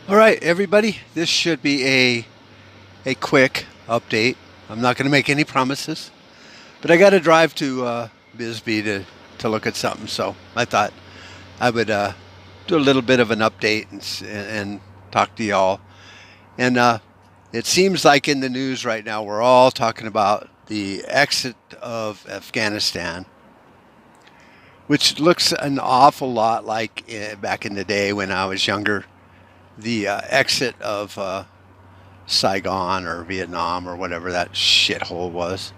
All right, everybody, this should be a quick update. I'm not going to make any promises, but I got to drive to Bisbee to look at something. So I thought I would do a little bit of an update and talk to y'all. And it seems like in the news right now, we're all talking about the exit of Afghanistan, which looks an awful lot like back in the day when I was younger. The exit of Saigon or Vietnam or whatever that shithole was.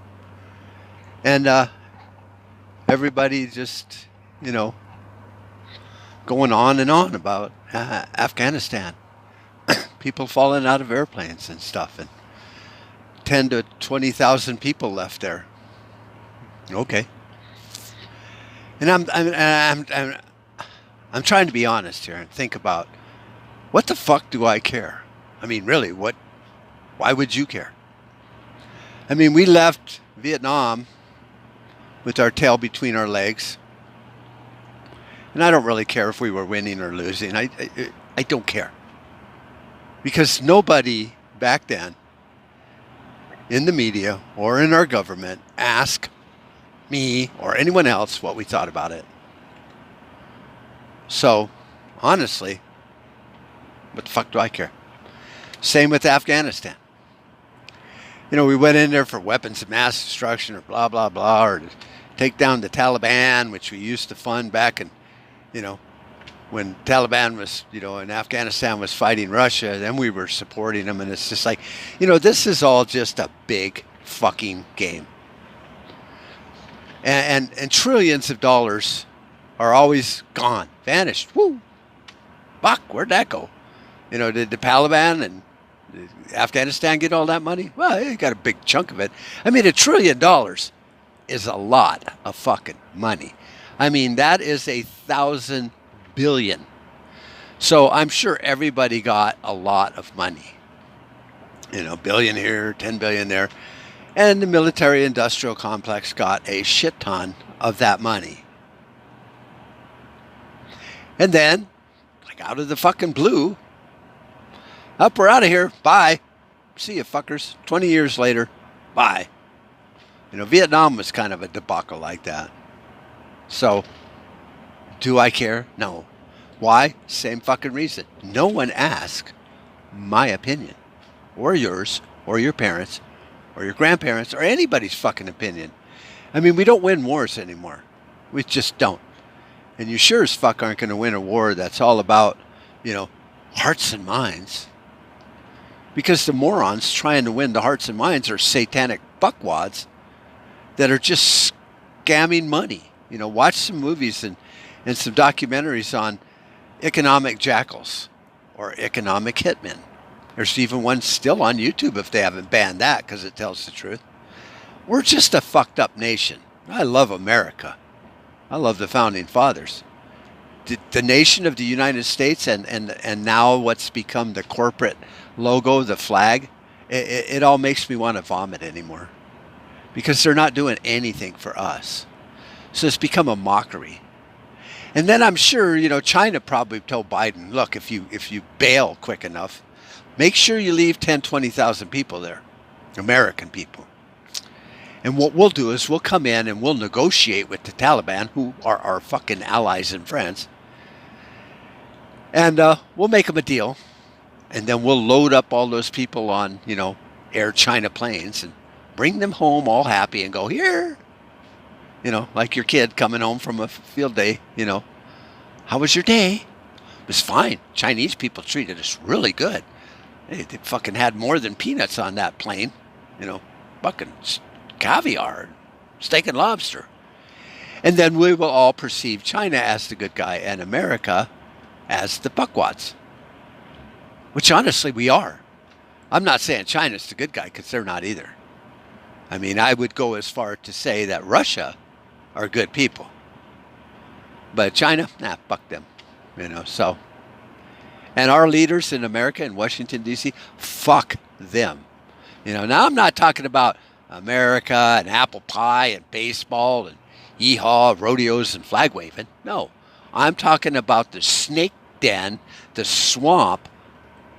And everybody just, you know, going on and on about Afghanistan. People falling out of airplanes and stuff, and 10 to 20,000 people left there. Okay. And I'm trying to be honest here and think about what the fuck do I care? I mean, really, why would you care? I mean, we left Vietnam with our tail between our legs. And I don't really care if we were winning or losing. I don't care. Because nobody back then in the media or in our government asked me or anyone else what we thought about it. So, honestly, what the fuck do I care? Same with Afghanistan. You know, we went in there for weapons of mass destruction or blah, blah, blah, or to take down the Taliban, which we used to fund back in, you know, when Taliban was, you know, and Afghanistan was fighting Russia, then we were supporting them. And it's just like, you know, this is all just a big fucking game. And trillions of dollars are always gone, vanished. Woo! Fuck, where'd that go? You know, did the Taliban and Afghanistan get all that money? Well, they got a big chunk of it. I mean, $1 trillion is a lot of fucking money. I mean, that is 1,000 billion. So I'm sure everybody got a lot of money. You know, billion here, 10 billion there. And the military industrial complex got a shit ton of that money. And then, like out of the fucking blue, up, we're out of here. Bye. See you, fuckers. 20 years later, bye. You know, Vietnam was kind of a debacle like that. So, do I care? No. Why? Same fucking reason. No one asked my opinion, or yours, or your parents, or your grandparents, or anybody's fucking opinion. I mean, we don't win wars anymore. We just don't. And you sure as fuck aren't going to win a war that's all about, you know, hearts and minds. Because the morons trying to win the hearts and minds are satanic fuckwads that are just scamming money. You know, watch some movies and some documentaries on economic jackals or economic hitmen. There's even one still on YouTube if they haven't banned that because it tells the truth. We're just a fucked up nation. I love America. I love the founding fathers. The nation of the United States and now what's become the corporate logo, the flag, it all makes me want to vomit anymore because they're not doing anything for us. So it's become a mockery. And then I'm sure, you know, China probably told Biden, look, if you bail quick enough, make sure you leave 10, 20,000 people there, American people. And what we'll do is we'll come in and we'll negotiate with the Taliban, who are our fucking allies and friends. And we'll make them a deal. And then we'll load up all those people on, you know, Air China planes and bring them home all happy and go, here. You know, like your kid coming home from a field day, you know. How was your day? It was fine. Chinese people treated us really good. They fucking had more than peanuts on that plane. You know, fucking caviar, steak and lobster. And then we will all perceive China as the good guy and America as the buckwads. Which honestly we are. I'm not saying China's the good guy because they're not either. I mean, I would go as far to say that Russia are good people. But China, nah, fuck them. You know, so. And our leaders in America and Washington, D.C., fuck them. You know, now I'm not talking about America and apple pie and baseball and yeehaw, rodeos and flag waving. No, I'm talking about the snake den, the swamp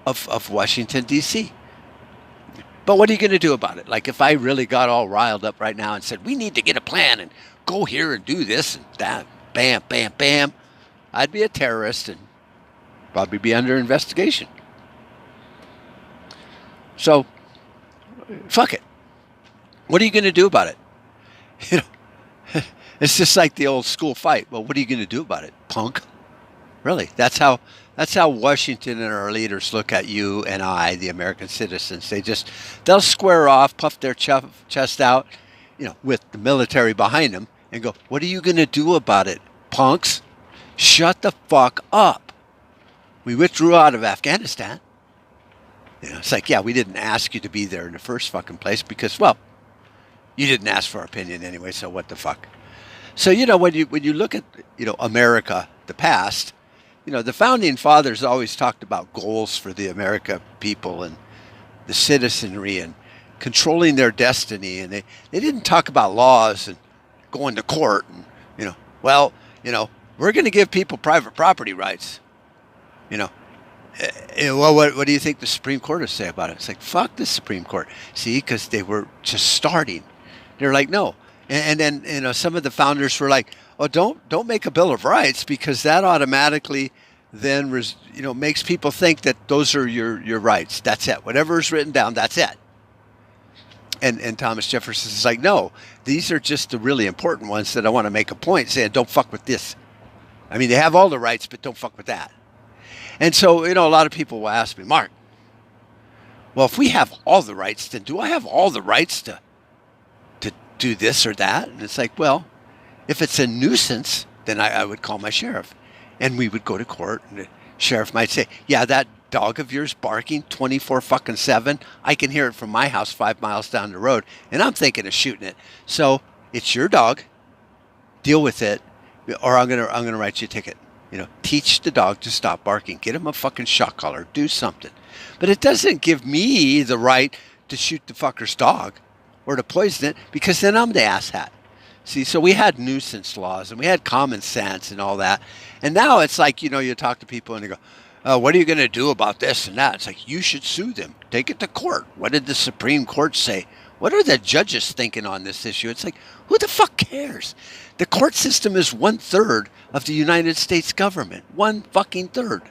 of Washington, D.C. But what are you going to do about it? Like if I really got all riled up right now and said, we need to get a plan and go here and do this and that, bam, bam, bam, I'd be a terrorist and probably be under investigation. So, fuck it. What are you going to do about it? You know, it's just like the old school fight. Well, what are you going to do about it, punk? Really, that's how Washington and our leaders look at you and I, the American citizens. They'll square off, puff their chest out, you know, with the military behind them, and go, "What are you going to do about it, punks? Shut the fuck up." We withdrew out of Afghanistan. You know, it's like, yeah, we didn't ask you to be there in the first fucking place because, well, you didn't ask for our opinion anyway. So what the fuck? So you know, when you look at, you know, America, the past. You know, the founding fathers always talked about goals for the America people and the citizenry and controlling their destiny. And they didn't talk about laws and going to court and, you know, well, you know, we're going to give people private property rights. You know, well, what do you think the Supreme Court will say about it? It's like, fuck the Supreme Court. See, because they were just starting. They're like, no. And then, you know, some of the founders were like, oh, don't make a Bill of Rights because that automatically then, you know, makes people think that those are your rights. That's it. Whatever is written down, that's it. And Thomas Jefferson is like, no, these are just the really important ones that I want to make a point saying, don't fuck with this. I mean, they have all the rights, but don't fuck with that. And so, you know, a lot of people will ask me, Mark, well, if we have all the rights, then do I have all the rights to do this or that? And it's like, well, if it's a nuisance, then I would call my sheriff. And we would go to court, and the sheriff might say, yeah, that dog of yours barking 24/7, I can hear it from my house 5 miles down the road, and I'm thinking of shooting it. So it's your dog. Deal with it, or I'm gonna write you a ticket. You know, teach the dog to stop barking. Get him a fucking shock collar. Do something. But it doesn't give me the right to shoot the fucker's dog or to poison it, because then I'm the asshat. See, so we had nuisance laws and we had common sense and all that. And now it's like, you know, you talk to people and they go, what are you going to do about this and that? It's like, you should sue them. Take it to court. What did the Supreme Court say? What are the judges thinking on this issue? It's like, who the fuck cares? The court system is 1/3 of the United States government. 1/3.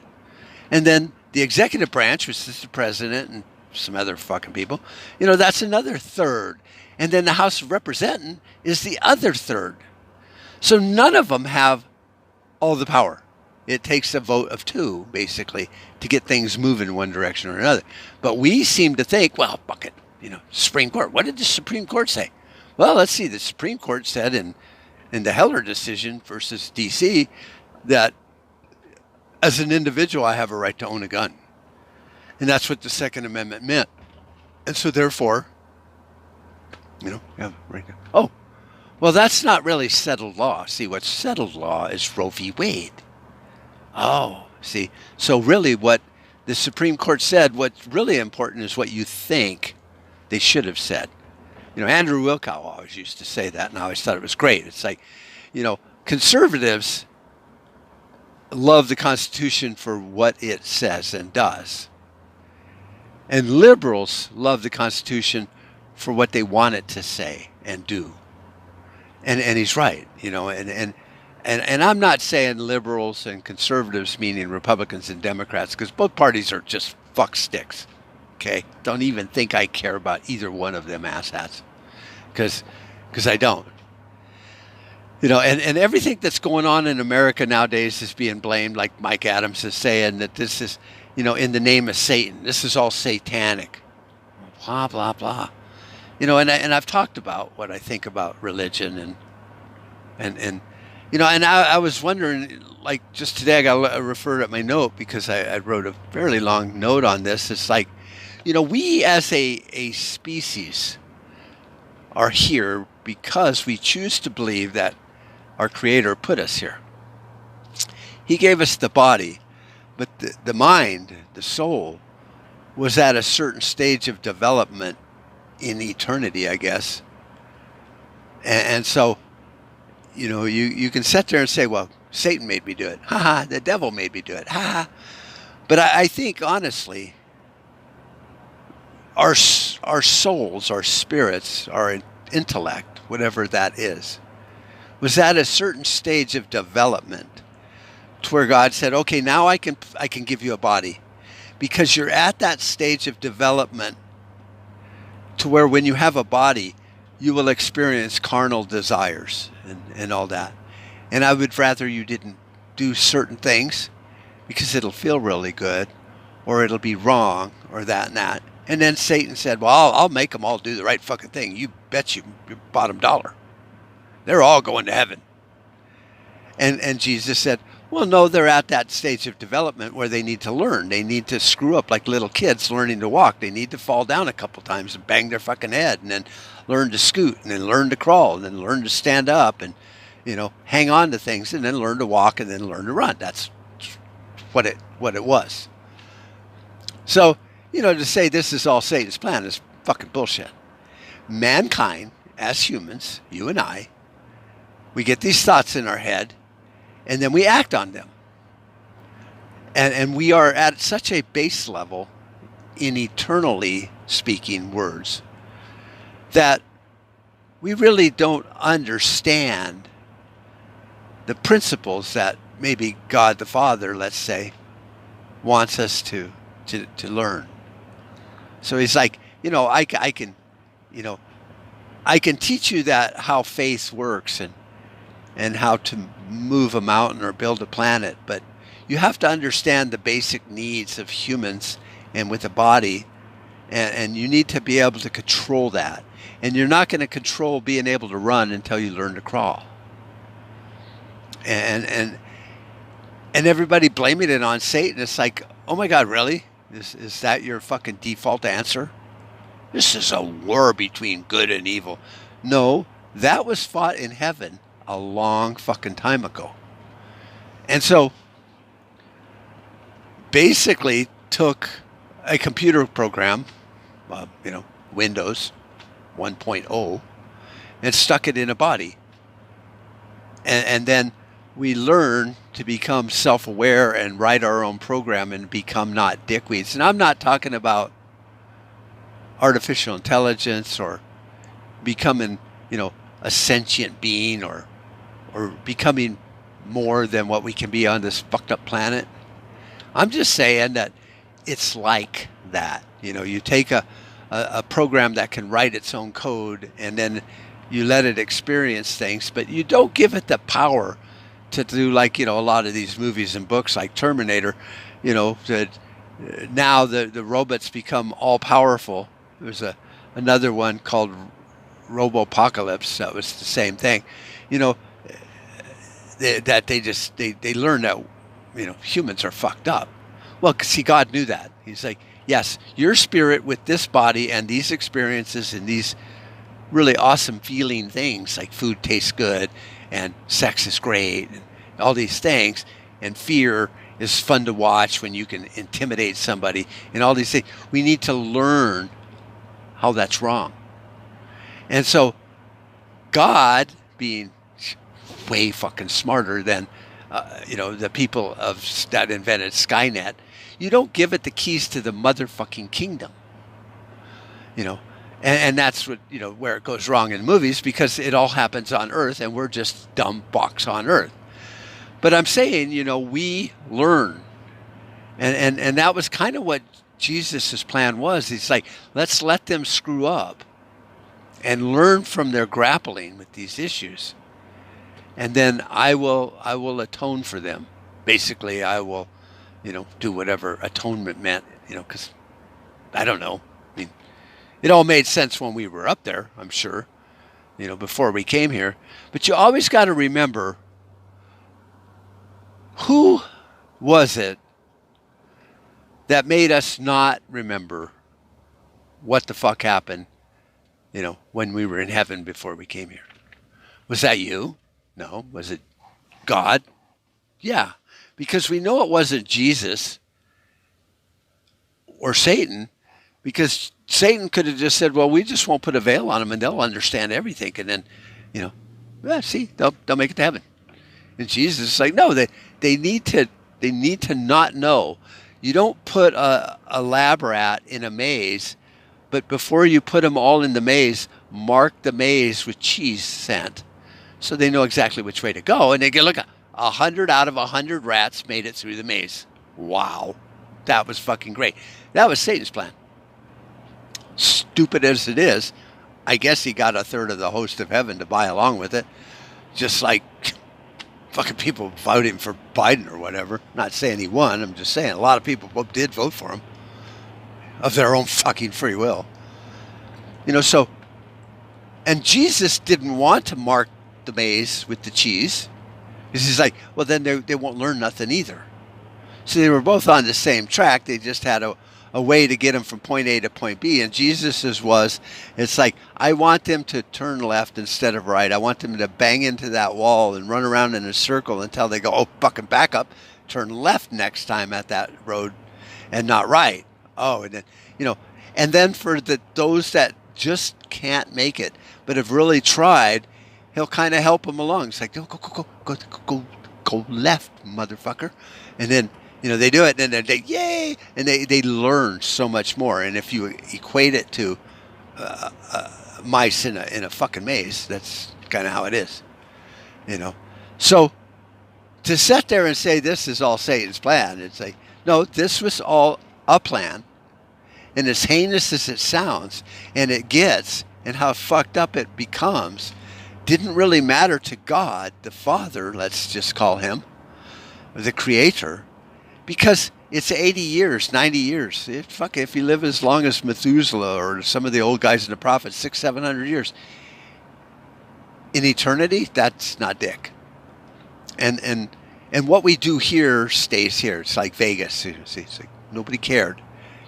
And then the executive branch, which is the president and some other fucking people, you know, that's another third. And then the House of Representatives is the other third. So none of them have all the power. It takes a vote of 2, basically, to get things moving in one direction or another. But we seem to think, well, fuck it, you know, Supreme Court. What did the Supreme Court say? Well, let's see. The Supreme Court said in the Heller decision versus D.C. that as an individual, I have a right to own a gun. And that's what the Second Amendment meant. And so therefore, you know, yeah, right there. Oh, well, that's not really settled law. See, what's settled law is Roe v. Wade. Oh, see. So really what the Supreme Court said, what's really important is what you think they should have said. You know, Andrew Wilkow always used to say that, and I always thought it was great. It's like, you know, conservatives love the Constitution for what it says and does. And liberals love the Constitution for what they want it to say and do. And he's right, you know, and I'm not saying liberals and conservatives, meaning Republicans and Democrats, because both parties are just fuck sticks. Okay? Don't even think I care about either one of them asshats. Because I don't. You know, and everything that's going on in America nowadays is being blamed, like Mike Adams is saying, that this is, you know, in the name of Satan. This is all satanic. Blah, blah, blah. You know, and I've talked about what I think about religion and you know, and I was wondering, like just today I got to refer to my note because I wrote a fairly long note on this. It's like, you know, we as a species are here because we choose to believe that our Creator put us here. He gave us the body, but the mind, the soul, was at a certain stage of development in eternity, I guess. And so, you know, you can sit there and say, well, Satan made me do it. Ha ha, the devil made me do it. Ha ha. But I think, honestly, our souls, our spirits, our intellect, whatever that is, was at a certain stage of development to where God said, okay, now I can give you a body, because you're at that stage of development to where when you have a body, you will experience carnal desires and all that. And I would rather you didn't do certain things because it'll feel really good, or it'll be wrong, or that and that. And then Satan said, well, I'll make them all do the right fucking thing. You bet your bottom dollar. They're all going to heaven. And Jesus said, well, no, they're at that stage of development where they need to learn. They need to screw up like little kids learning to walk. They need to fall down a couple times and bang their fucking head, and then learn to scoot, and then learn to crawl, and then learn to stand up, and, hang on to things, and then learn to walk, and then learn to run. That's what it was. So, to say this is all Satan's plan is fucking bullshit. Mankind, as humans, you and I, we get these thoughts in our head, and then we act on them. And we are at such a base level in eternally speaking words that we really don't understand the principles that maybe God the Father, let's say, wants us to learn. So he's like, I can teach you that how faith works and how to move a mountain or build a planet, but you have to understand the basic needs of humans and with a body, and you need to be able to control that. And you're not going to control being able to run until you learn to crawl. And everybody blaming it on Satan. It's like, oh my God, really? Is that your fucking default answer? This is a war between good and evil. No, that was fought in heaven a long fucking time ago. And so basically took a computer program, Windows 1.0, and stuck it in a body. And then we learn to become self-aware and write our own program and become not dickweeds. And I'm not talking about artificial intelligence or becoming, a sentient being or becoming more than what we can be on this fucked up planet. I'm just saying that it's like that. You take a program that can write its own code, and then you let it experience things, but you don't give it the power to do like, a lot of these movies and books like Terminator, that now the robots become all powerful. There's another one called Robopocalypse that was the same thing. That they learn that, humans are fucked up. Well, see, God knew that. He's like, yes, your spirit with this body and these experiences and these really awesome feeling things like food tastes good and sex is great and all these things, and fear is fun to watch when you can intimidate somebody and all these things. We need to learn how that's wrong. And so God, being way fucking smarter than the people that invented Skynet, you don't give it the keys to the motherfucking kingdom. And that's what, where it goes wrong in movies, because it all happens on Earth and we're just dumb fucks on Earth. But I'm saying, we learn. And that was kind of what Jesus' plan was. He's like, let's let them screw up and learn from their grappling with these issues. And then I will atone for them. Basically, I will, do whatever atonement meant, because I don't know. I mean, it all made sense when we were up there, I'm sure, before we came here. But you always got to remember, who was it that made us not remember what the fuck happened, when we were in heaven before we came here? Was that you? No. Was it God? Yeah. Because we know it wasn't Jesus or Satan, because Satan could have just said, well, we just won't put a veil on them and they'll understand everything. And then, see, they'll make it to heaven. And Jesus is like, no, they need to not know. You don't put a lab rat in a maze But before you put them all in the maze, mark the maze with cheese sand, so they know exactly which way to go. And they get, look, 100 out of 100 rats made it through the maze. Wow, that was fucking great. That was Satan's plan. Stupid as it is, I guess he got a third of the host of heaven to buy along with it. Just like fucking people voting for Biden or whatever. Not saying he won. I'm just saying a lot of people did vote for him of their own fucking free will. So, and Jesus didn't want to mark the maze with the cheese. Because he's like, well, then they won't learn nothing either. So they were both on the same track. They just had a way to get them from point A to point B. And Jesus's was, it's like, I want them to turn left instead of right. I want them to bang into that wall and run around in a circle until they go, oh, fucking back up, turn left next time at that road and not right. Oh, and then, and then for those that just can't make it, but have really tried, he'll kind of help them along. It's like, go left, motherfucker. And then, they do it, and then they yay, and they learn so much more. And if you equate it to mice in a fucking maze, that's kind of how it is, So to sit there and say this is all Satan's plan, it's like, no, this was all a plan. And as heinous as it sounds, and it gets, and how fucked up it becomes, didn't really matter to God, the Father, let's just call him, the Creator, because it's 80 years, 90 years. If you live as long as Methuselah or some of the old guys in the prophets, 600-700 years, in eternity, that's not dick. And what we do here stays here. It's like Vegas. It's like nobody cared.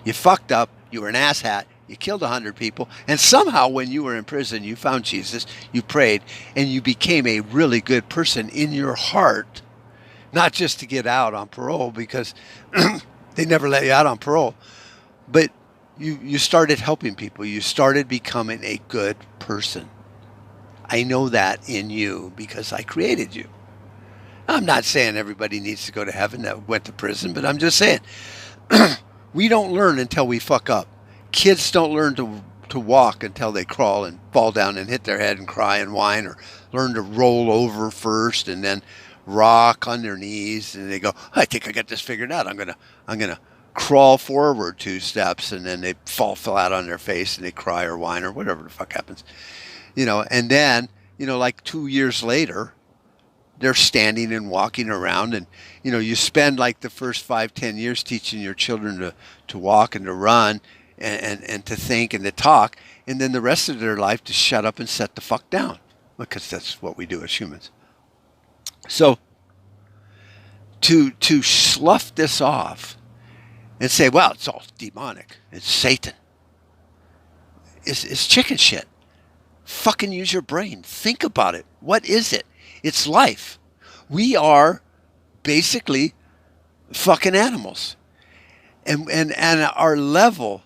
You fucked up. You were an asshat. You killed 100 people. And somehow when you were in prison, you found Jesus, you prayed, and you became a really good person in your heart. Not just to get out on parole, because they never let you out on parole. But you started helping people. You started becoming a good person. I know that in you because I created you. I'm not saying everybody needs to go to heaven that went to prison, but I'm just saying we don't learn until we fuck up. Kids don't learn to walk until they crawl and fall down and hit their head and cry and whine, or learn to roll over first and then rock on their knees, and they go, I think I got this figured out. I'm gonna crawl forward 2 steps, and then they fall flat on their face and they cry or whine or whatever the fuck happens. And then, like 2 years later, they're standing and walking around, and you spend like the first 5-10 years teaching your children to walk and to run and to think and to talk, and then the rest of their life to shut up and set the fuck down, because that's what we do as humans. So to slough this off and say, well, it's all demonic, it's Satan, it's chicken shit. Fucking use your brain. Think about it. What is it? It's life. We are basically fucking animals. And our level,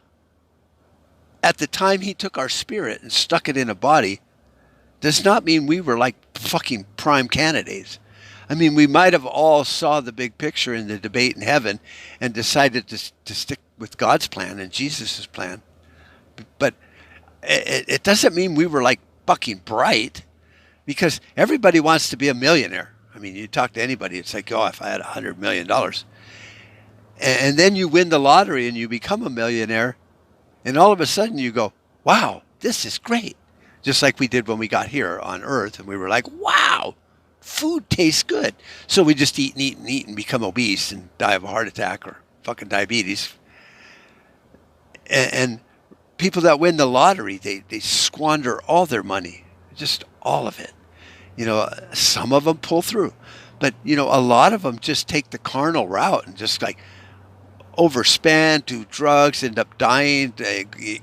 at the time he took our spirit and stuck it in a body, does not mean we were like fucking prime candidates. I mean, we might have all saw the big picture in the debate in heaven and decided to stick with God's plan and Jesus' plan. But it doesn't mean we were like fucking bright, because everybody wants to be a millionaire. I mean, you talk to anybody, it's like, oh, if I had $100 million. And then you win the lottery and you become a millionaire, and all of a sudden you go, wow, this is great. Just like we did when we got here on Earth, and we were like, wow, food tastes good. So we just eat and eat and eat and become obese and die of a heart attack or fucking diabetes. And people that win the lottery, they squander all their money, just all of it. Some of them pull through, but a lot of them just take the carnal route and just like overspend, do drugs, end up dying,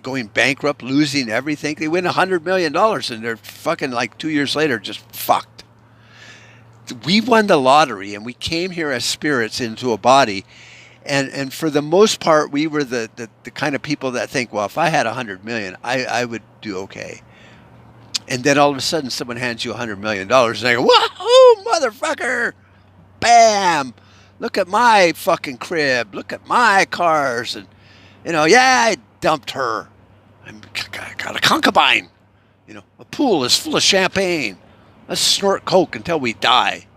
going bankrupt, losing everything. They win $100 million and they're fucking like 2 years later just fucked. We won the lottery and we came here as spirits into a body. And for the most part, we were the kind of people that think, well, if I had $100 million, I would do okay. And then all of a sudden, someone hands you $100 million, and they go, whoa, motherfucker! Bam! Look at my fucking crib. Look at my cars. And, yeah, I dumped her. got a concubine. A pool is full of champagne. Let's snort coke until we die.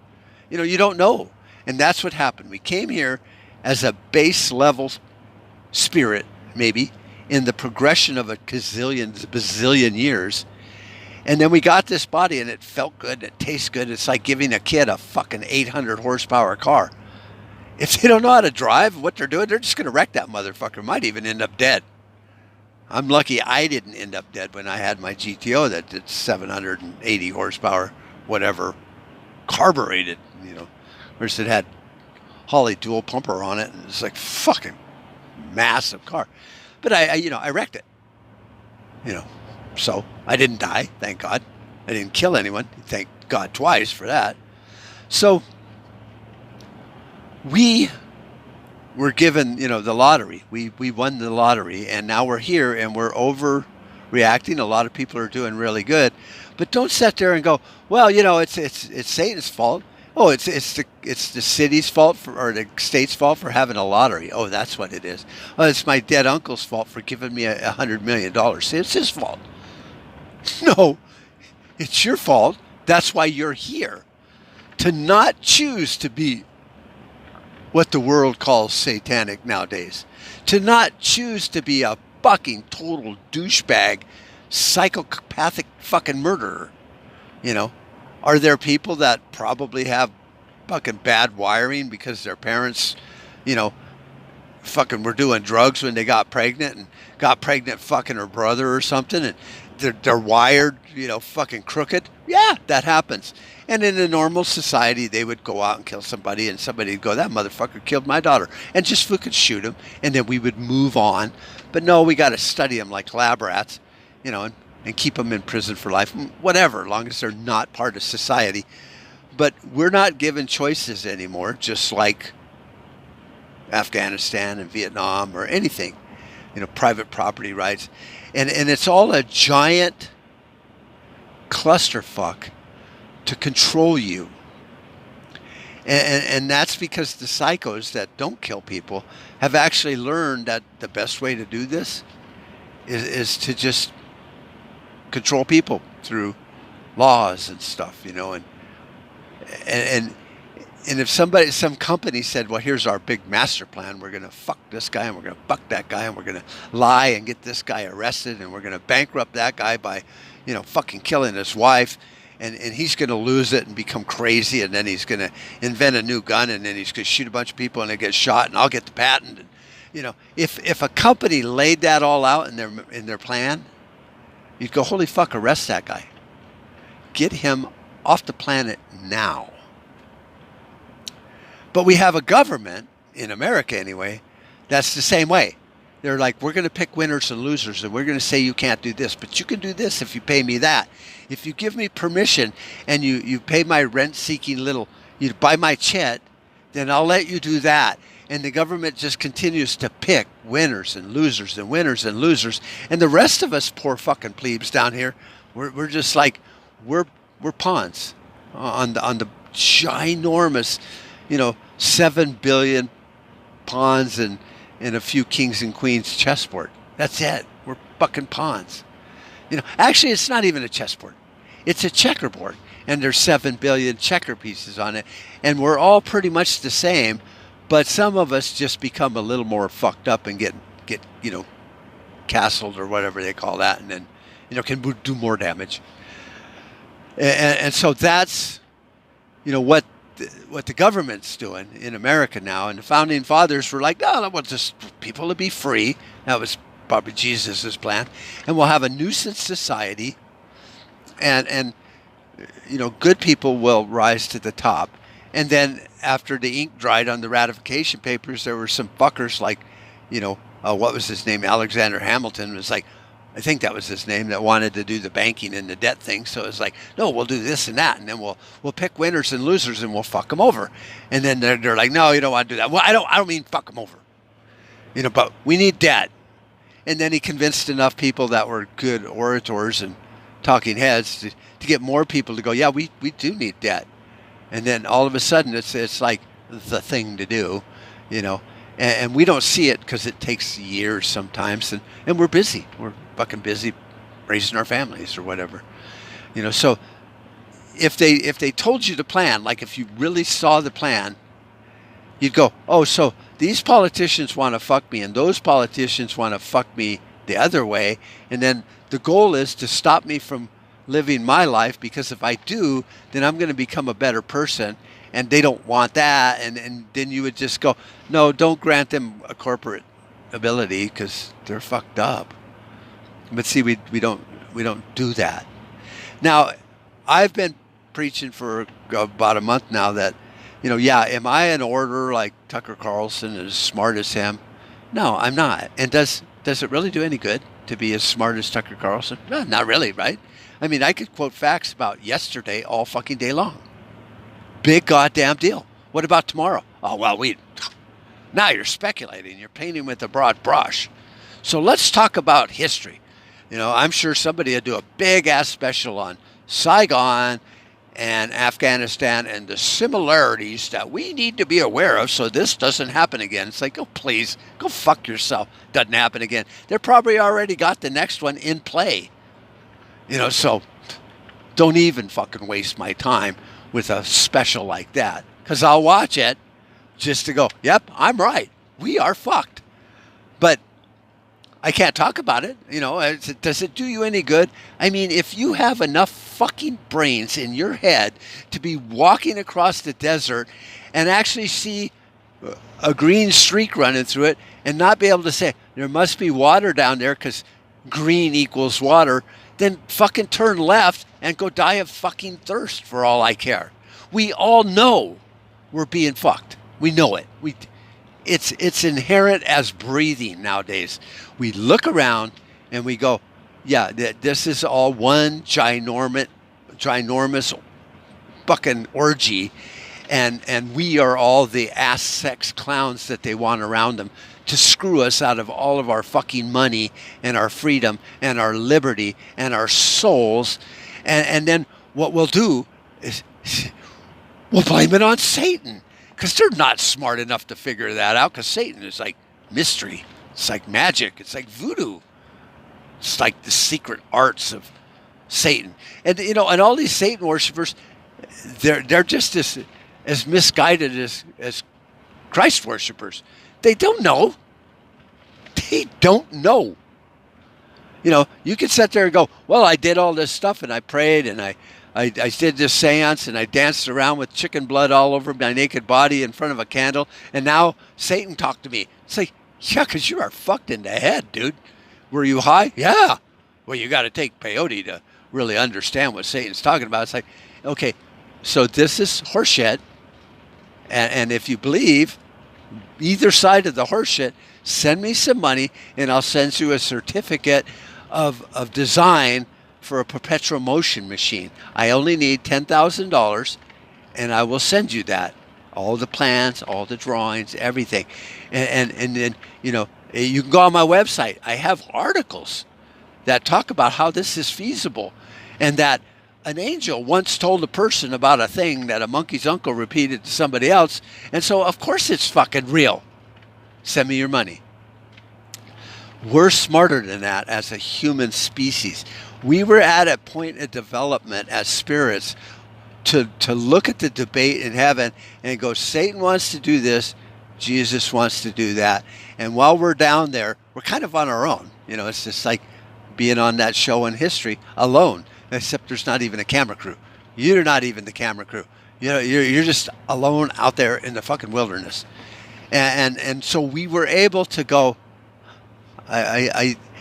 You don't know. And that's what happened. We came here as a base level spirit, maybe, in the progression of a bazillion years. And then we got this body and it felt good. It tastes good. It's like giving a kid a fucking 800 horsepower car. If they don't know how to drive what they're doing, they're just going to wreck that motherfucker. Might even end up dead. I'm lucky I didn't end up dead when I had my GTO that did 780 horsepower, whatever, carbureted, whereas it had Holly dual pumper on it, and it's like fucking massive car. But I wrecked it, so I didn't die, thank God. I didn't kill anyone, thank God twice for that. So we were given, the lottery. We won the lottery, and now we're here, and we're overreacting. A lot of people are doing really good, but don't sit there and go, well, it's Satan's fault. Oh, it's the city's fault or the state's fault for having a lottery. Oh, that's what it is. Oh, it's my dead uncle's fault for giving me $100 million. See, it's his fault. No, it's your fault. That's why you're here. To not choose to be what the world calls satanic nowadays. To not choose to be a fucking total douchebag, psychopathic fucking murderer. Are there people that probably have fucking bad wiring because their parents, fucking were doing drugs when they got pregnant and got pregnant fucking her brother or something, and they're wired, fucking crooked? Yeah, that happens. And in a normal society, they would go out and kill somebody, and somebody would go, that motherfucker killed my daughter, and just fucking shoot him, and then we would move on. But no, we got to study them like lab rats, and keep them in prison for life, whatever, as long as they're not part of society. But we're not given choices anymore, just like Afghanistan and Vietnam or anything, private property rights. And it's all a giant clusterfuck to control you. And that's because the psychos that don't kill people have actually learned that the best way to do this is to just control people through laws and stuff, and if some company said, well, here's our big master plan, we're going to fuck this guy and we're going to fuck that guy and we're going to lie and get this guy arrested and we're going to bankrupt that guy by, fucking killing his wife, and he's going to lose it and become crazy, and then he's going to invent a new gun, and then he's going to shoot a bunch of people and they get shot, and I'll get the patent. And, if a company laid that all out in their plan, you'd go, holy fuck, arrest that guy. Get him off the planet now. But we have a government, in America anyway, that's the same way. They're like, we're going to pick winners and losers, and we're going to say you can't do this, but you can do this if you pay me that. If you give me permission and you pay my rent-seeking you buy my chet, then I'll let you do that. And the government just continues to pick winners and losers and winners and losers. And the rest of us poor fucking plebes down here, we're just like, we're pawns on the ginormous, 7 billion pawns and a few kings and queens chessboard. That's it. We're fucking pawns. Actually, it's not even a chessboard. It's a checkerboard. And there's 7 billion checker pieces on it. And we're all pretty much the same. But some of us just become a little more fucked up and get castled or whatever they call that, and then can do more damage. And so that's what the government's doing in America now. And the founding fathers were like, no, I want just people to be free. That was probably Jesus's plan. And we'll have a nuisance society, and good people will rise to the top. And then after the ink dried on the ratification papers, there were some fuckers like, what was his name? Alexander Hamilton was like, I think that was his name, that wanted to do the banking and the debt thing. So it's like, no, we'll do this and that, and then we'll pick winners and losers and we'll fuck them over. And then they're like, no, you don't want to do that. Well, I don't mean fuck them over, but we need debt. And then he convinced enough people that were good orators and talking heads to get more people to go, yeah, we do need debt. And then all of a sudden, it's like the thing to do, and we don't see it because it takes years sometimes, and we're busy. We're fucking busy raising our families or whatever. So if they told you the plan, like if you really saw the plan, you'd go, oh, so these politicians want to fuck me and those politicians want to fuck me the other way. And then the goal is to stop me from living my life, because if I do, then I'm going to become a better person. And they don't want that. And then you would just go, no, don't grant them a corporate ability because they're fucked up. But see, we don't do that. Now, I've been preaching for about a month now that, am I an orator like Tucker Carlson, as smart as him? No, I'm not. And does it really do any good to be as smart as Tucker Carlson? No, not really, right? I mean, I could quote facts about yesterday all fucking day long. Big goddamn deal. What about tomorrow? Oh, well, now you're speculating. You're painting with a broad brush. So let's talk about history. I'm sure somebody will do a big-ass special on Saigon and Afghanistan and the similarities that we need to be aware of so this doesn't happen again. It's like, oh, please, go fuck yourself. Doesn't happen again. They're probably already got the next one in play. So don't even fucking waste my time with a special like that, because I'll watch it just to go, yep, I'm right. We are fucked. But I can't talk about it. Does it do you any good? I mean, if you have enough fucking brains in your head to be walking across the desert and actually see a green streak running through it and not be able to say, there must be water down there because green equals water, then fucking turn left and go die of fucking thirst for all I care. We all know we're being fucked. We know it. It's inherent as breathing nowadays. We look around and we go, yeah, this is all one ginormous fucking orgy, and we are all the ass sex clowns that they want around them to screw us out of all of our fucking money and our freedom and our liberty and our souls. And then what we'll do is we'll blame it on Satan, because they're not smart enough to figure that out, because Satan is like mystery. It's like magic. It's like voodoo. It's like the secret arts of Satan. And, and all these Satan worshipers, they're just as misguided as Christ worshipers. They don't know. They don't know. You could sit there and go, well, I did all this stuff and I prayed and I did this seance and I danced around with chicken blood all over my naked body in front of a candle, and now Satan talked to me. It's like, yeah, because you are fucked in the head, dude. Were you high? Yeah. Well, you got to take peyote to really understand what Satan's talking about. It's like, okay, so this is horseshit, and if you believe either side of the horseshit, send me some money and I'll send you a certificate of design for a perpetual motion machine. I only need $10,000 and I will send you that. All the plans, all the drawings, everything. And then, you can go on my website. I have articles that talk about how this is feasible, and that an angel once told a person about a thing that a monkey's uncle repeated to somebody else, and so of course it's fucking real. Send me your money. We're smarter than that as a human species. We were at a point of development as spirits to look at the debate in heaven and go, Satan wants to do this, Jesus wants to do that. And while we're down there, we're kind of on our own. It's just like being on that show in history alone, except there's not even a camera crew. You're not even the camera crew. You're just alone out there in the fucking wilderness. And so we were able to go,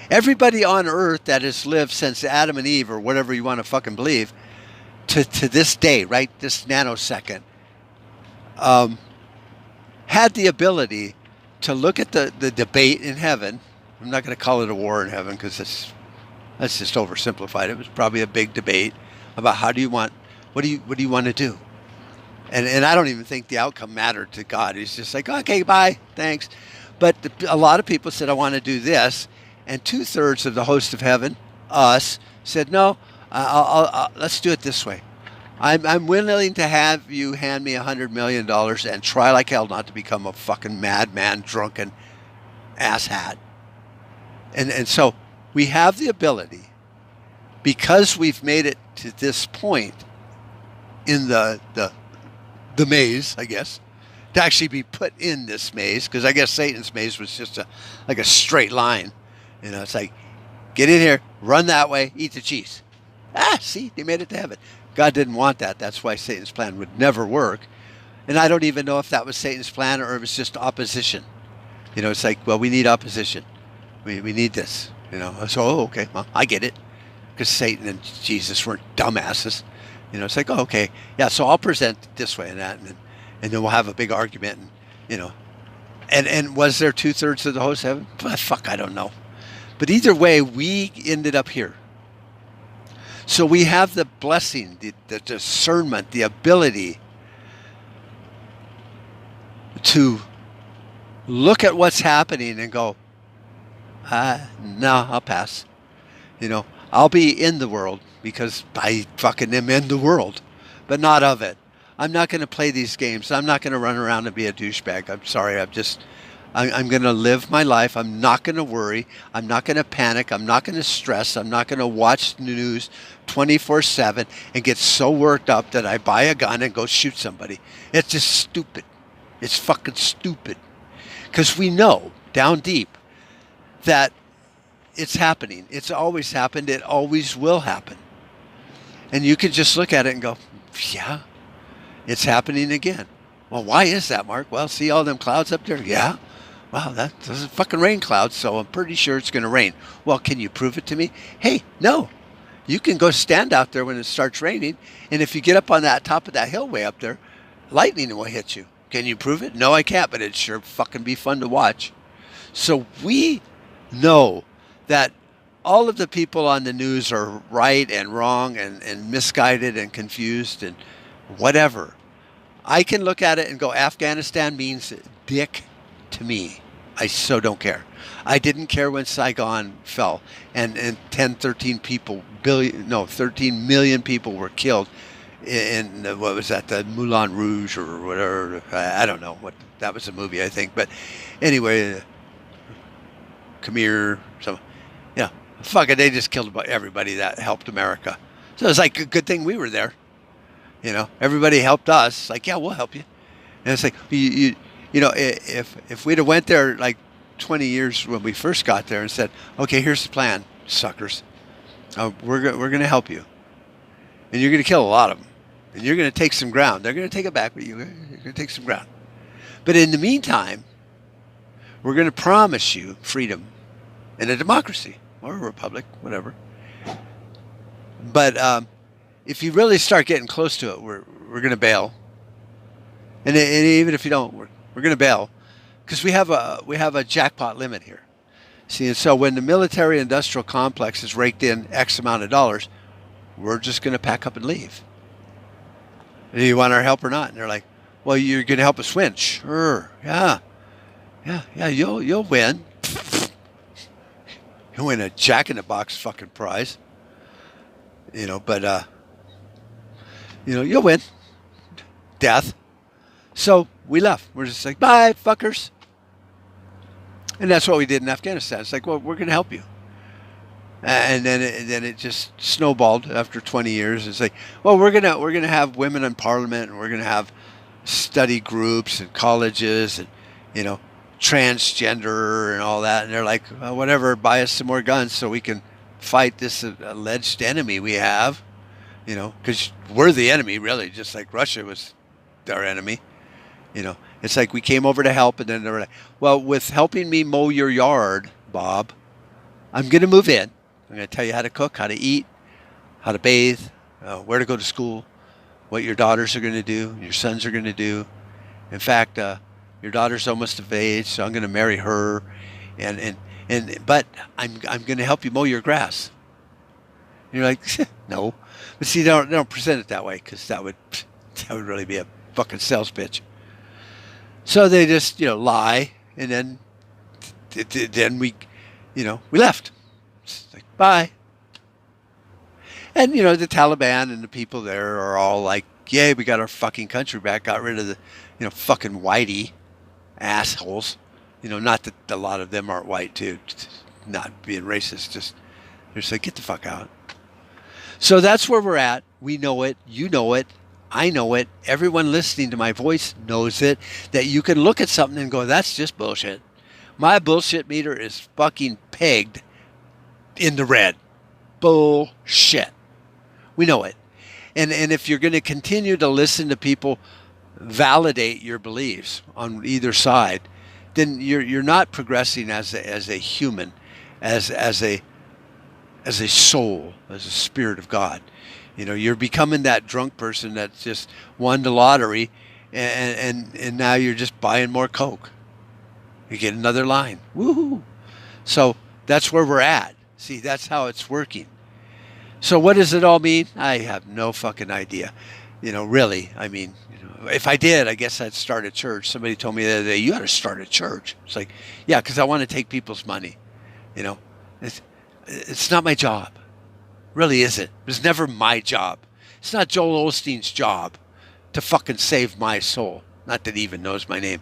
everybody on earth that has lived since Adam and Eve, or whatever you want to fucking believe, to this day, right, this nanosecond, had the ability to look at the debate in heaven. I'm not going to call it a war in heaven, because that's just oversimplified. It was probably a big debate about what do you want to do? And I don't even think the outcome mattered to God. He's just like, okay, bye, thanks. But a lot of people said, I want to do this. And 2/3 of the host of heaven, us, said, no, let's do it this way. I'm willing to have you hand me $100 million and try like hell not to become a fucking madman, drunken asshat. And so we have the ability, because we've made it to this point in the maze, I guess, to actually be put in this maze, because I guess Satan's maze was just like a straight line. It's like, get in here, run that way, eat the cheese. See, they made it to heaven. God didn't want that. That's why Satan's plan would never work. And I don't even know if that was Satan's plan or it was just opposition. It's like, well, we need opposition. We need this. So, okay, well, I get it. Because Satan and Jesus weren't dumbasses. It's like, oh, okay, yeah, so I'll present it this way and that, and then we'll have a big argument, and was there 2/3 of the host heaven? Fuck, I don't know. But either way, we ended up here. So we have the blessing, the discernment, the ability to look at what's happening and go, no, I'll pass. I'll be in the world because I fucking am in the world, but not of it. I'm not going to play these games. I'm not going to run around and be a douchebag. I'm sorry. I'm going to live my life. I'm not going to worry. I'm not going to panic. I'm not going to stress. I'm not going to watch the news 24/7 and get so worked up that I buy a gun and go shoot somebody. It's just stupid. It's fucking stupid. Because we know down deep that it's happening. It's always happened. It always will happen. And you can just look at it and go, yeah, it's happening again. Well, why is that, Mark? Well, see all them clouds up there? Yeah. Wow, those are fucking rain clouds, so I'm pretty sure it's going to rain. Well, can you prove it to me? Hey, no. You can go stand out there when it starts raining, and if you get up on that top of that hill way up there, lightning will hit you. Can you prove it? No, I can't, but it'd sure fucking be fun to watch. So we know that all of the people on the news are right and wrong and misguided and confused and whatever. I can look at it and go, Afghanistan means dick to me. I so don't care. I didn't care when Saigon fell and 13 million people were killed in what was that, the Moulin Rouge or whatever. I don't know what, that was a movie, I think. But anyway, Khmer, fuck it, they just killed about everybody that helped America. So it's like a good thing we were there. Everybody helped us. Like, yeah, we'll help you. And it's like, if we'd have went there like 20 years when we first got there and said, okay, here's the plan, suckers. We're going to help you. And you're going to kill a lot of them. And you're going to take some ground. They're going to take it back, but you're going to take some ground. But in the meantime, we're going to promise you freedom and a democracy or a republic, whatever. But if you really start getting close to it, we're going to bail. And even if you don't, we're going to bail because we have a jackpot limit here. See, and so when the military-industrial complex has raked in X amount of dollars, we're just going to pack up and leave. Do you want our help or not? And they're like, well, you're going to help us win. Sure, yeah, you'll win. You'll win a jack-in-the-box fucking prize. But you'll win. Death. So we left. We're just like, bye, fuckers. And that's what we did in Afghanistan. It's like, well, we're going to help you. And then it just snowballed after 20 years. It's like, well, we're gonna have women in parliament, and we're gonna have study groups and colleges, and transgender and all that. And they're like, well, whatever, buy us some more guns so we can fight this alleged enemy we have. Because we're the enemy, really, just like Russia was our enemy. It's like we came over to help, and then they were like, well, with helping me mow your yard, Bob, I'm going to move in. I'm going to tell you how to cook, how to eat, how to bathe, where to go to school, what your daughters are going to do, your sons are going to do. In fact, your daughter's almost of age, so I'm going to marry her, but I'm going to help you mow your grass. And you're like, no. But see, they don't present it that way because that would really be a fucking sales pitch. So they just lie, and then we left. It's like, bye. And the Taliban and the people there are all like, yay, we got our fucking country back, got rid of the fucking whitey assholes. Not that a lot of them aren't white too. not being racist, just they're just like, get the fuck out. So that's where we're at. We know it. You know it. I know it. Everyone listening to my voice knows it. That you can look at something and go, that's just bullshit. My bullshit meter is fucking pegged in the red. Bullshit. We know it. And if you're going to continue to listen to people validate your beliefs on either side, then you're not progressing as a human, as a soul, as a spirit of God. You know, you're becoming that drunk person that just won the lottery, and now you're just buying more Coke. You get another line. Woohoo! So that's where we're at. See, that's how it's working. So what does it all mean? I have no fucking idea. You know, really. I mean, if I did, I guess I'd start a church. Somebody told me the other day, you got to start a church. It's like, yeah, because I want to take people's money. You know, it's not my job. Really isn't. It was never my job. It's not Joel Osteen's job to fucking save my soul. Not that he even knows my name.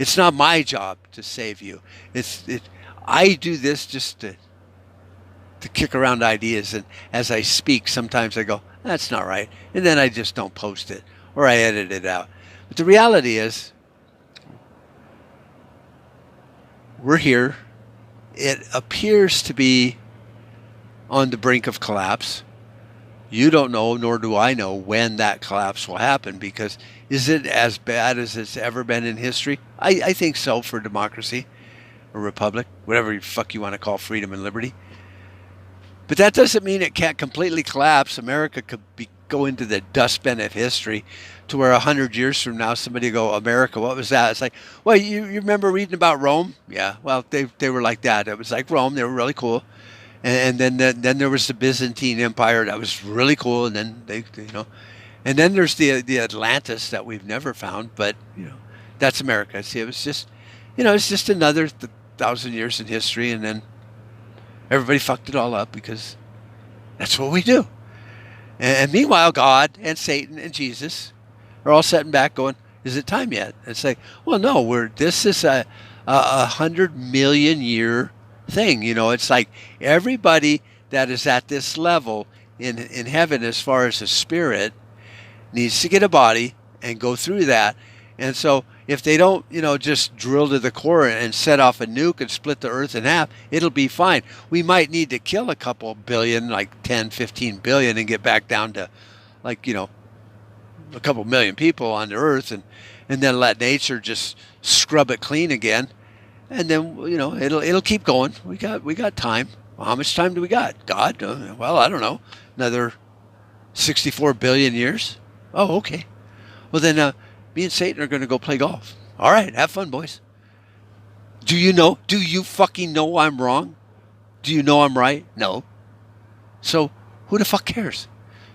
It's not my job to save you. I do this just to kick around ideas, and as I speak, sometimes I go, that's not right, and then I just don't post it, or I edit it out. But the reality is, we're here. It appears to be on the brink of collapse. You don't know, nor do I know, when that collapse will happen, because is it as bad as it's ever been in history? I think so, for democracy, or republic, whatever the fuck you want to call freedom and liberty. But that doesn't mean it can't completely collapse. America could go into the dustbin of history, to where 100 years from now, somebody go, America, what was that? It's like, well, you remember reading about Rome? Yeah, well, they were like that. It was like Rome. They were really cool. And then there was the Byzantine Empire that was really cool. And then and then there's the Atlantis that we've never found. But, that's America. See, it was just, it's just another 1,000 years in history. And then everybody fucked it all up, because that's what we do. And meanwhile, God and Satan and Jesus are all sitting back going, is it time yet? And it's like, well, no, this is a 100 million year thing. It's like everybody that is at this level in heaven, as far as the spirit, needs to get a body and go through that. And so if they don't, just drill to the core and set off a nuke and split the earth in half, it'll be fine. We might need to kill a couple billion, like 10, 15 billion, and get back down to like, a couple million people on the earth, and then let nature just scrub it clean again. And then, it'll keep going. We got time. Well, how much time do we got? God? Well, I don't know. Another 64 billion years? Oh, okay. Well, then me and Satan are going to go play golf. All right, have fun, boys. Do you fucking know I'm wrong? Do you know I'm right? No. So who the fuck cares?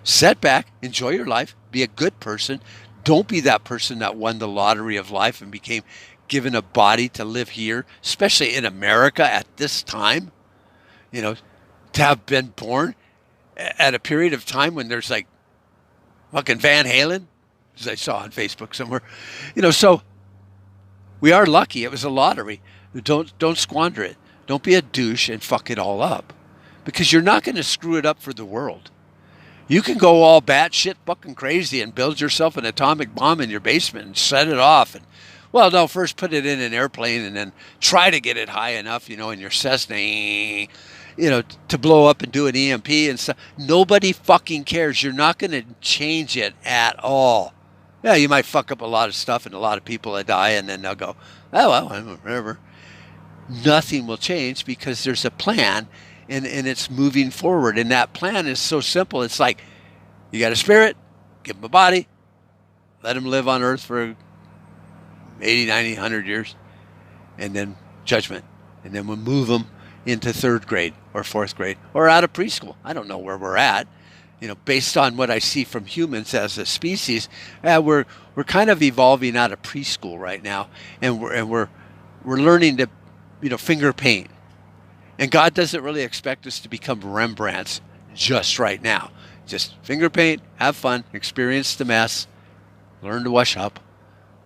Sit back, enjoy your life, be a good person. Don't be that person that won the lottery of life and became given a body to live here, especially in America at this time. To have been born at a period of time when there's like fucking Van Halen, as I saw on Facebook somewhere. So we are lucky. It was a lottery. Don't squander it. Don't be a douche and fuck it all up, because you're not going to screw it up for the world. You can go all batshit fucking crazy and build yourself an atomic bomb in your basement and set it off. And, well, no, first put it in an airplane and then try to get it high enough, in your Cessna, to blow up and do an EMP and stuff. Nobody fucking cares. You're not going to change it at all. Yeah, you might fuck up a lot of stuff and a lot of people will die, and then they'll go, oh, well, whatever. Nothing will change, because there's a plan, and it's moving forward. And that plan is so simple. It's like, you got a spirit, give them a body, let them live on earth for 80, 90, 100 years, and then judgment. And then we'll move them into 3rd grade or 4th grade or out of preschool. I don't know where we're at. Based on what I see from humans as a species, we're kind of evolving out of preschool right now, and we're learning to, finger paint. And God doesn't really expect us to become Rembrandts just right now. Just finger paint, have fun, experience the mess, learn to wash up.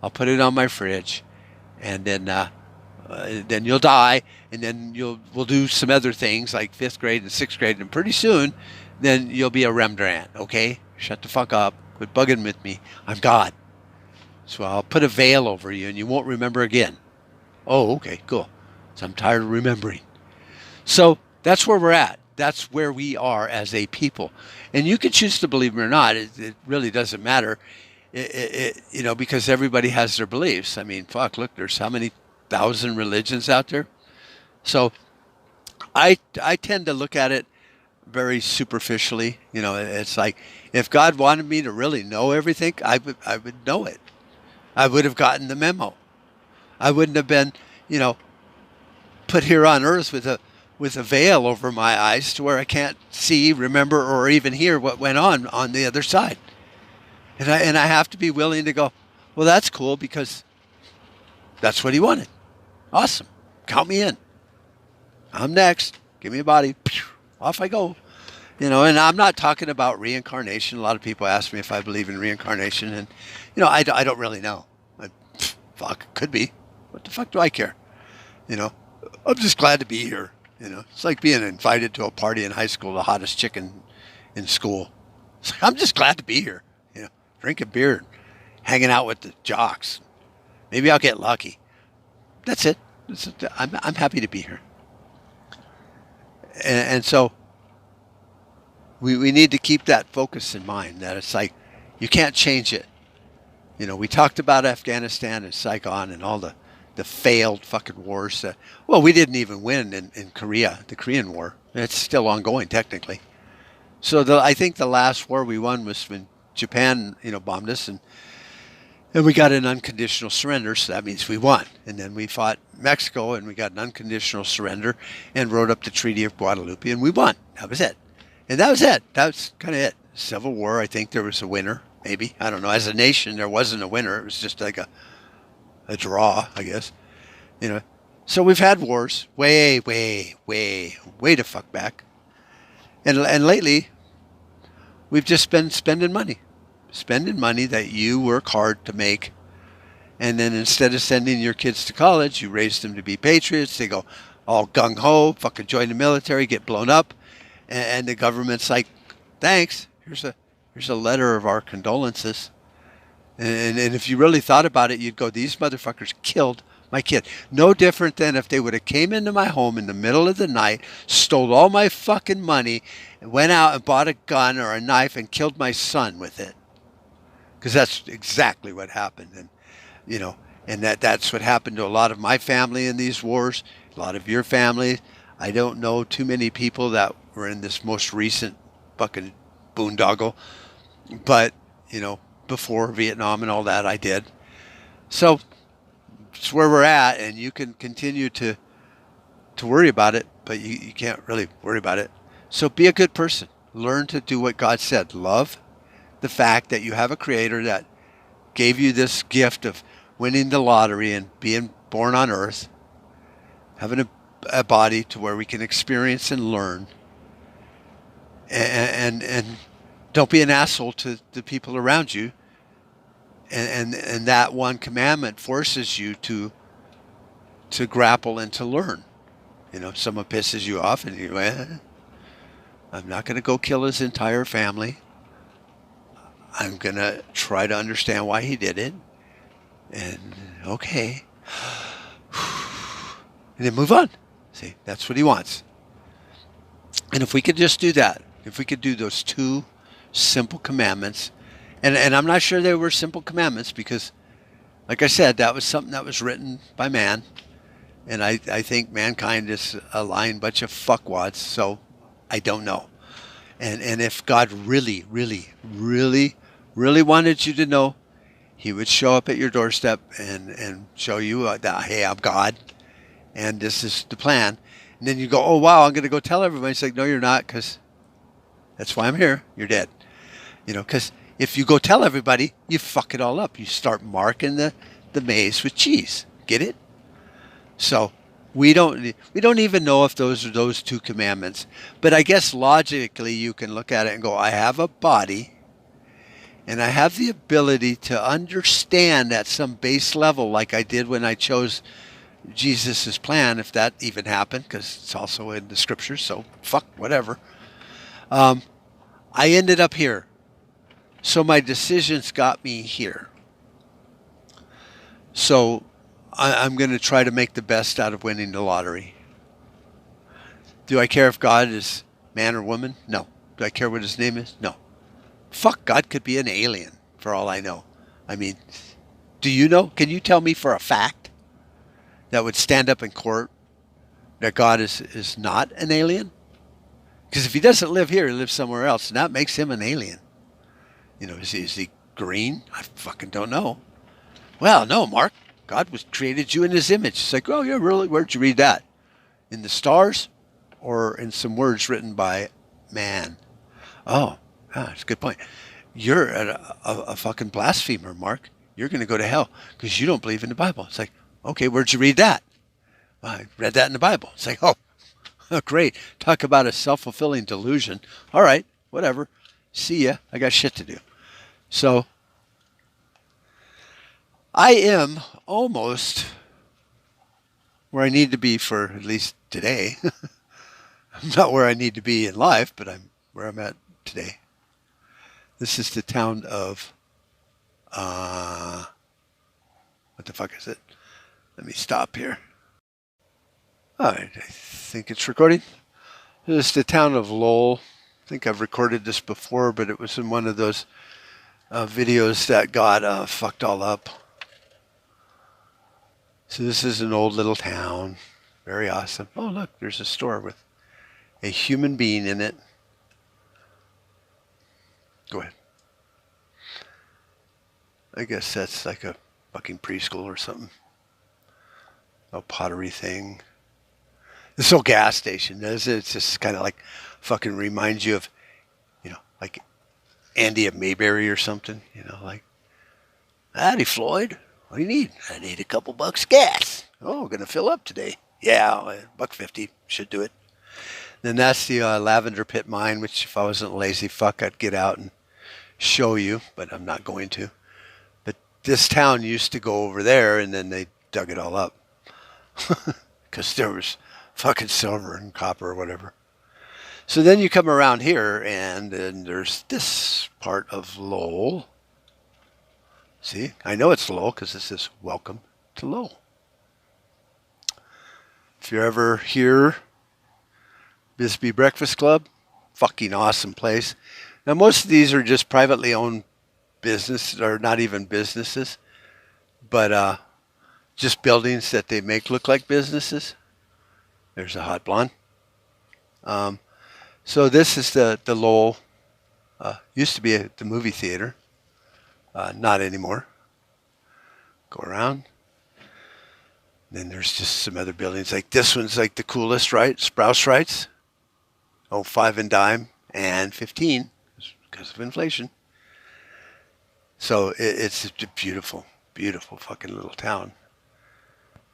I'll put it on my fridge, and then Then you'll die, and then we'll do some other things like 5th grade and 6th grade, and pretty soon, then you'll be a Rembrandt. Okay, shut the fuck up. Quit bugging with me. I'm God. So I'll put a veil over you, and you won't remember again. Oh, okay, cool. So I'm tired of remembering. So that's where we're at. That's where we are as a people. And you can choose to believe it or not. It really doesn't matter, because everybody has their beliefs. I mean, fuck, look, there's how many thousand religions out there? So I tend to look at it very superficially. It's like if God wanted me to really know everything, I would know it. I would have gotten the memo. I wouldn't have been, put here on earth with a veil over my eyes to where I can't see, remember, or even hear what went on the other side. And I have to be willing to go, well, that's cool because that's what he wanted. Awesome. Count me in. I'm next. Give me a body. Off I go. And I'm not talking about reincarnation. A lot of people ask me if I believe in reincarnation, and I don't really know. Fuck, could be. What the fuck do I care? I'm just glad to be here. It's like being invited to a party in high school, the hottest chick in school. It's like, I'm just glad to be here. Drinking beer, hanging out with the jocks. Maybe I'll get lucky. That's it. I'm happy to be here. And so we need to keep that focus in mind, that it's like you can't change it. We talked about Afghanistan and Saigon and all the failed fucking wars. Well, we didn't even win in Korea, the Korean War. It's still ongoing technically. So I think the last war we won was when Japan, bombed us, and we got an unconditional surrender. So that means we won. And then we fought Mexico, and we got an unconditional surrender, and wrote up the Treaty of Guadalupe, and we won. That was it. And that was it. That was kind of it. Civil War, I think there was a winner. Maybe. I don't know. As a nation, there wasn't a winner. It was just like a draw, I guess. So we've had wars way to fuck back. And lately, we've just been spending money. Spending money that you work hard to make. And then instead of sending your kids to college, you raise them to be patriots. They go all gung-ho, fucking join the military, get blown up. And the government's like, thanks. Here's a letter of our condolences. And if you really thought about it, you'd go, these motherfuckers killed my kid. No different than if they would have came into my home in the middle of the night, stole all my fucking money, and went out and bought a gun or a knife and killed my son with it. Because that's exactly what happened. And that's what happened to a lot of my family in these wars, a lot of your family. I don't know too many people that were in this most recent fucking boondoggle. But, before Vietnam and all that, I did. So it's where we're at, and you can continue to worry about it, but you can't really worry about it. So be a good person. Learn to do what God said. Love the fact that you have a creator that gave you this gift of winning the lottery and being born on earth, having a body to where we can experience and learn. And don't be an asshole to the people around you. And that one commandment forces you to grapple and to learn. If someone pisses you off and you go, I'm not going to go kill his entire family. I'm going to try to understand why he did it. And okay. And then move on. See, that's what he wants. And if we could just do that, if we could do those two simple commandments, and I'm not sure they were simple commandments because, like I said, that was something that was written by man. And I think mankind is a lying bunch of fuckwads, so I don't know. And if God really, really, really, really wanted you to know, he would show up at your doorstep and show you that, hey, I'm God, and this is the plan. And then you go, oh, wow, I'm going to go tell everybody. It's like, no, you're not, because that's why I'm here. You're dead. Because if you go tell everybody, you fuck it all up. You start marking the maize with cheese. Get it? So we don't even know if those are those two commandments. But I guess logically you can look at it and go, I have a body, and I have the ability to understand at some base level, like I did when I chose, Jesus' plan, if that even happened, because it's also in the scriptures, so fuck, whatever. I ended up here. So my decisions got me here. So I'm going to try to make the best out of winning the lottery. Do I care if God is man or woman? No. Do I care what his name is? No. Fuck, God could be an alien for all I know. I mean, do you know? Can you tell me for a fact that would stand up in court that God is not an alien? Because if he doesn't live here, he lives somewhere else, and that makes him an alien. You know, is he green? I fucking don't know. Well, no, Mark. God was created you in his image. It's like, oh, yeah, really? Where'd you read that? In the stars or in some words written by man? Oh, that's a good point. You're a fucking blasphemer, Mark. You're going to go to hell because you don't believe in the Bible. It's like, okay, where'd you read that? Well, I read that in the Bible. It's like, oh, great. Talk about a self-fulfilling delusion. All right, whatever. See ya. I got shit to do. So I am almost where I need to be for at least today. I'm not where I need to be in life, but I'm where I'm at today. This is the town of, what the fuck is it? Let me stop here. All right, I think it's recording. This is the town of Lowell. I think I've recorded this before, but it was in one of those videos that got fucked all up. So this is an old little town. Very awesome. Oh, look, there's a store with a human being in it. Go ahead. I guess that's like a fucking preschool or something. A pottery thing. This old gas station, it's just kind of like fucking reminds you of, you know, like Andy of Mayberry or something. You know, like, howdy, Floyd. What do you need? I need a couple bucks gas. Oh, gonna fill up today. Yeah, $1.50 should do it. Then that's the Lavender Pit Mine, which if I wasn't a lazy fuck, I'd get out and show you, but I'm not going to. But this town used to go over there, and then they dug it all up because there was fucking silver and copper or whatever. So then you come around here, and then there's this part of Lowell. See, I know it's Lowell because this is Welcome to Lowell. If you're ever here, Bisbee Breakfast Club, fucking awesome place. Now, most of these are just privately owned businesses, or not even businesses, but just buildings that they make look like businesses. There's a hot blonde. So this is the Lowell. Used to be the movie theater. Not anymore. Go around. Then there's just some other buildings. Like this one's like the coolest, right? Sprouse Rights. Oh, 5 and dime and 15 because of inflation. So it's a beautiful, beautiful fucking little town.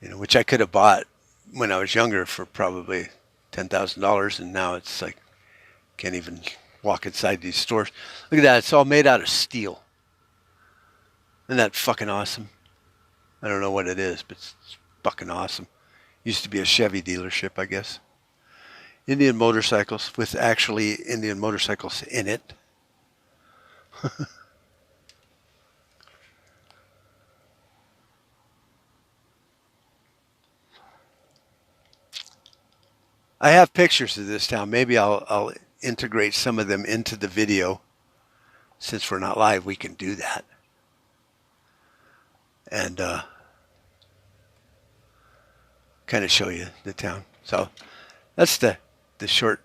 You know, which I could have bought when I was younger for probably $10,000, and now it's like can't even walk inside these stores. Look at that. It's all made out of steel. Isn't that fucking awesome? I don't know what it is, but it's fucking awesome. Used to be a Chevy dealership, I guess. Indian motorcycles with actually Indian motorcycles in it. I have pictures of this town. Maybe I'll integrate some of them into the video. Since we're not live, we can do that. And kind of show you the town. So that's the short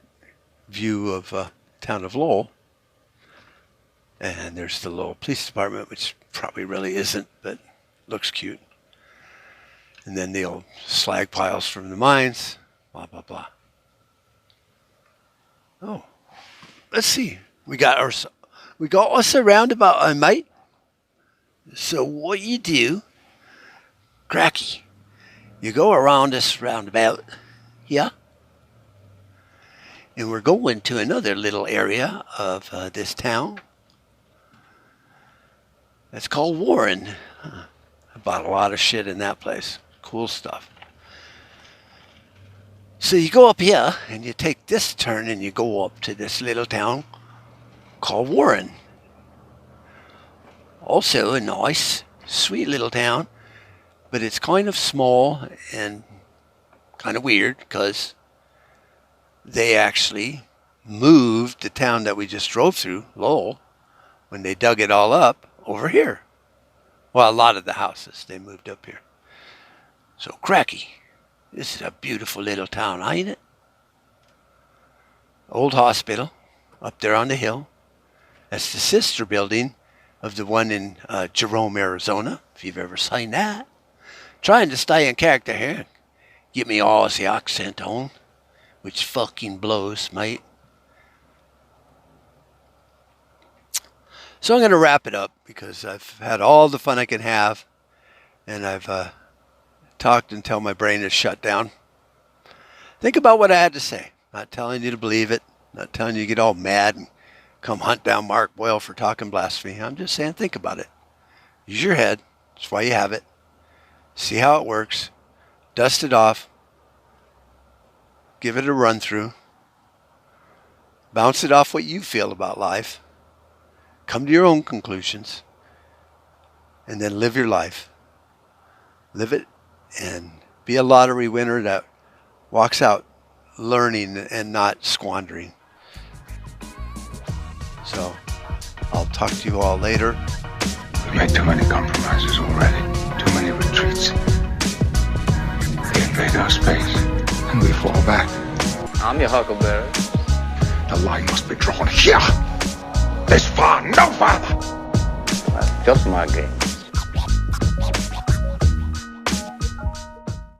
view of town of Lowell. And there's the Lowell Police Department, which probably really isn't, but looks cute. And then the old slag piles from the mines, blah, blah, blah. Oh, let's see. We got us a roundabout, mate. So what you do, cracky, you go around this roundabout here, and we're going to another little area of this town. That's called Warren. I bought a lot of shit in that place. Cool stuff. So you go up here and you take this turn and you go up to this little town called Warren. Also a nice, sweet little town, but it's kind of small and kind of weird because they actually moved the town that we just drove through, Lowell, when they dug it all up over here. Well, a lot of the houses, they moved up here. So cracky. This is a beautiful little town, ain't it? Old hospital up there on the hill. That's the sister building of the one in Jerome, Arizona, if you've ever seen that. Trying to stay in character here. Get me Aussie accent on, which fucking blows, mate. So I'm going to wrap it up because I've had all the fun I can have, and I've talked until my brain is shut down. Think about what I had to say. Not telling you to believe it. Not telling you to get all mad and come hunt down Mark Boyle for talking blasphemy. I'm just saying think about it. Use your head. That's why you have it. See how it works. Dust it off. Give it a run through. Bounce it off what you feel about life. Come to your own conclusions. And then live your life. Live it and be a lottery winner that walks out learning and not squandering. So I'll talk to you all later. We've made too many compromises already. Too many retreats. They invade our space and we fall back. I'm your huckleberry. The line must be drawn here. This far, no farther. That's just my game.